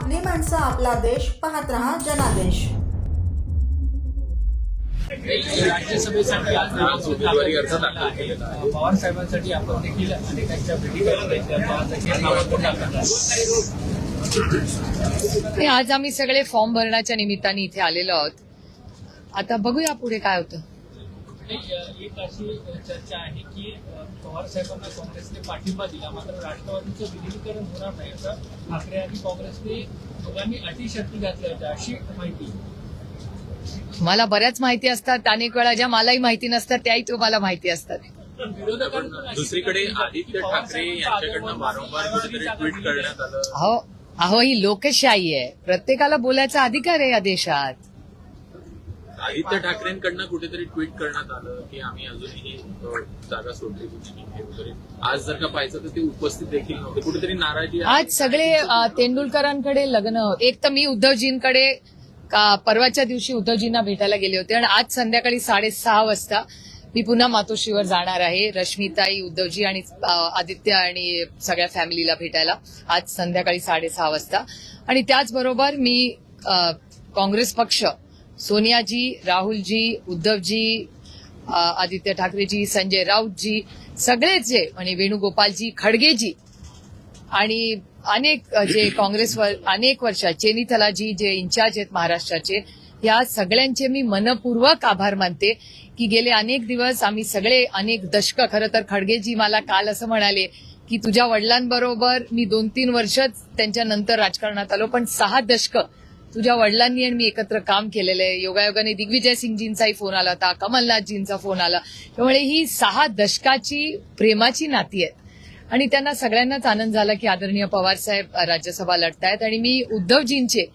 आपली माणसं आपला देश पाहत रहा जनादेश। राज्यसभेसाठी आज उमेदवारी अर्ज दाखल केलेला आहे। पवार साहेबांसाठी आपण देखील अनेकांच्या भेटी घेतल्या। आज आम्ही सगळे फॉर्म भरण्याच्या निमित्ताने इथे आलेलो आहोत। आता बघूया पुढे काय होतं। एक अशी चर्चा आहे की पवार साहेबांना काँग्रेसने पाठिंबा दिला, मात्र राष्ट्रवादीचं विलीनीकरण होणार नाही असं ठाकरे आणि काँग्रेसने दोघांनी अटी शर्ती घातल्या होत्या अशी माहिती। मला बऱ्याच माहिती असतात, अनेक वेळा ज्या मलाही माहिती नसतात त्याही तुम्हाला माहिती असतात। दुसरीकडे आदित्य ठाकरे यांच्याकडनं वारंवार कुठेतरी ट्विट करण्यात आलं। अहो ही लोकशाही आहे, प्रत्येकाला बोलायचा अधिकार आहे या देशात। आदित्य ठाकरेंकडनं कुठेतरी ट्विट करण्यात आलं की आम्ही अजूनही जागा सोडलेली नाही वगैरे। आज जर का पाहायचं तर ते उपस्थित देखील नव्हते, कुठेतरी नाराजी आहे। आज सगळे तेंडुलकरांकडे लग्न, एक तर मी उद्धवजींकडे परवाच्या दिवशी उद्धवजींना भेटायला गेले होते आणि आज संध्याकाळी 6:30 वाजता मी पुन्हा मातोश्रीवर जाणार आहे रश्मिताई, उद्धवजी आणि आदित्य आणि सगळ्या फॅमिलीला भेटायला आज संध्याकाळी 6:30 वाजता। आणि त्याचबरोबर मी काँग्रेस पक्ष, सोनियाजी, राहुलजी, उद्धवजी, आदित्य ठाकरेजी, संजय राऊतजी, सगळेच जे म्हणजे वेणुगोपालजी, खडगेजी आणि अनेक जे काँग्रेसवर अनेक वर्षात चेनीथलाजी जे इन्चार्ज आहेत महाराष्ट्राचे, या सगळ्यांचे मी मनपूर्वक आभार मानते की गेले अनेक दिवस आम्ही सगळे अनेक दशक, खरं तर खडगेजी मला काल असं म्हणाले की तुझ्या वडिलांबरोबर मी 2-3 वर्षच त्यांच्यानंतर राजकारणात आलो, पण 6 दशक तुझ्या वडिलांनी आणि मी एकत्र काम केलेलं आहे। योगायोगाने दिग्विजय सिंगजींचाही फोन आला होता, कमलनाथजींचा फोन आला, त्यामुळे ही 6 दशकाची प्रेमाची नाती आहेत आणि त्यांना सगळ्यांनाच आनंद झाला की आदरणीय पवारसाहेब राज्यसभा लढतायत। आणि मी उद्धवजींचे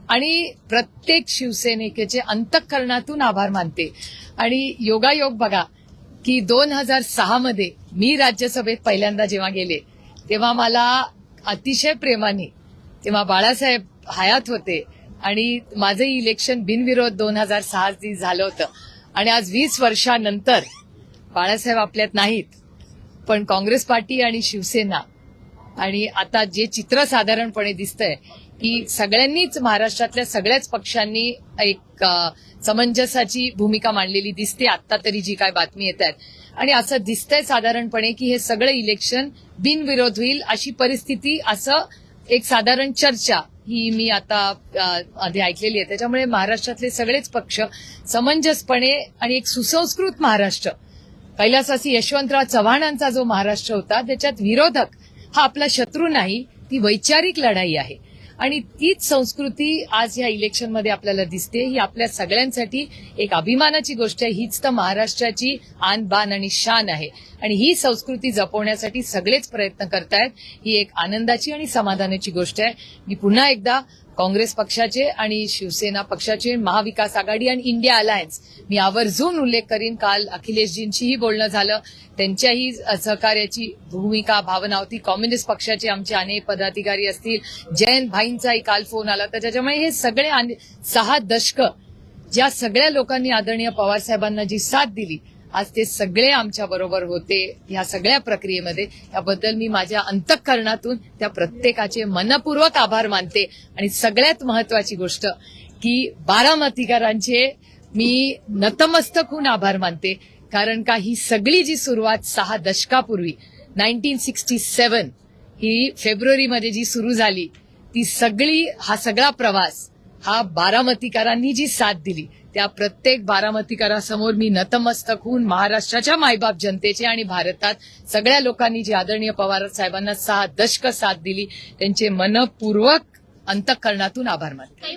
आणि प्रत्येक शिवसैनिकेचे अंतःकरणातून आभार मानते। आणि योगायोग बघा की 2006 मध्ये मी राज्यसभेत पहिल्यांदा जेव्हा गेले तेव्हा मला अतिशय प्रेमाने, तेव्हा बाळासाहेब हयात होते आणि माझंही इलेक्शन बिनविरोध 2006 झालं होतं। आणि आज 20 वर्षानंतर बाळासाहेब आपल्यात नाहीत, पण काँग्रेस पार्टी आणि शिवसेना आणि आता जे चित्र साधारणपणे दिसतंय की सगळ्यांनीच, महाराष्ट्रातल्या सगळ्याच पक्षांनी एक समंजसाची भूमिका मांडलेली दिसते आता तरी जी काय बातमी येत आहेत। आणि असं दिसतंय साधारणपणे की हे सगळं इलेक्शन बिनविरोध होईल अशी परिस्थिती, असं एक साधारण चर्चा ही मी आता आधी ऐकलेली आहे। त्याच्यामुळे महाराष्ट्रातले सगळेच पक्ष समंजसपणे आणि एक सुसंस्कृत महाराष्ट्र, कैलासवासी यशवंतराव चव्हाणांचा जो महाराष्ट्र होता त्याच्यात विरोधक हा आपला शत्रू नाही, ती वैचारिक लढाई आहे। आणि तीच संस्कृती आज या इलेक्शनमध्ये आपल्याला दिसते। ही आपल्या सगळ्यांसाठी एक अभिमानाची गोष्ट आहे। हीच तर महाराष्ट्राची आन बान आणि शान आहे आणि ही संस्कृती जपवण्यासाठी सगळेच प्रयत्न करतायत। ही एक आनंदाची आणि समाधानाची गोष्ट आहे। मी पुन्हा एकदा काँग्रेस पक्षाचे आणि शिवसेना पक्षाचे, महाविकास आघाडी आणि इंडिया अलायन्स, मी आवर्जून उल्लेख करीन, काल अखिलेशजींशीही बोलणं झालं, त्यांच्याही सहकार्याची भूमिका, भावना होती। कम्युनिस्ट पक्षाचे आमचे अनेक पदाधिकारी असतील, जयंत भाईंचाही काल फोन आला। तर त्याच्यामुळे हे सगळे 6 दशक ज्या सगळ्या लोकांनी आदरणीय पवारसाहेबांना जी साथ दिली, आज ते सगळे आमच्या बरोबर होते या सगळ्या प्रक्रियेमध्ये। याबद्दल मी माझ्या अंतःकरणातून त्या प्रत्येकाचे मनपूर्वक आभार मानते। आणि सगळ्यात महत्वाची गोष्ट की बारामतीकरांचे मी नतमस्तक होऊन आभार मानते, कारण का ही सगळी जी सुरुवात 6 दशकापूर्वी 1967 ही फेब्रुवारीमध्ये जी सुरू झाली, ती सगळी, हा सगळा प्रवास हा बारामतीकरांनी जी साथ दिली, त्या प्रत्येक बारामतीकरासमोर मी नतमस्तक होऊन महाराष्ट्राच्या मायबाप जनतेचे आणि भारतात सगळ्या लोकांनी जी आदरणीय पवार साहेबांना 6 दशक साथ दिली, त्यांचे मनपूर्वक अंतःकरणातून आभार मानते।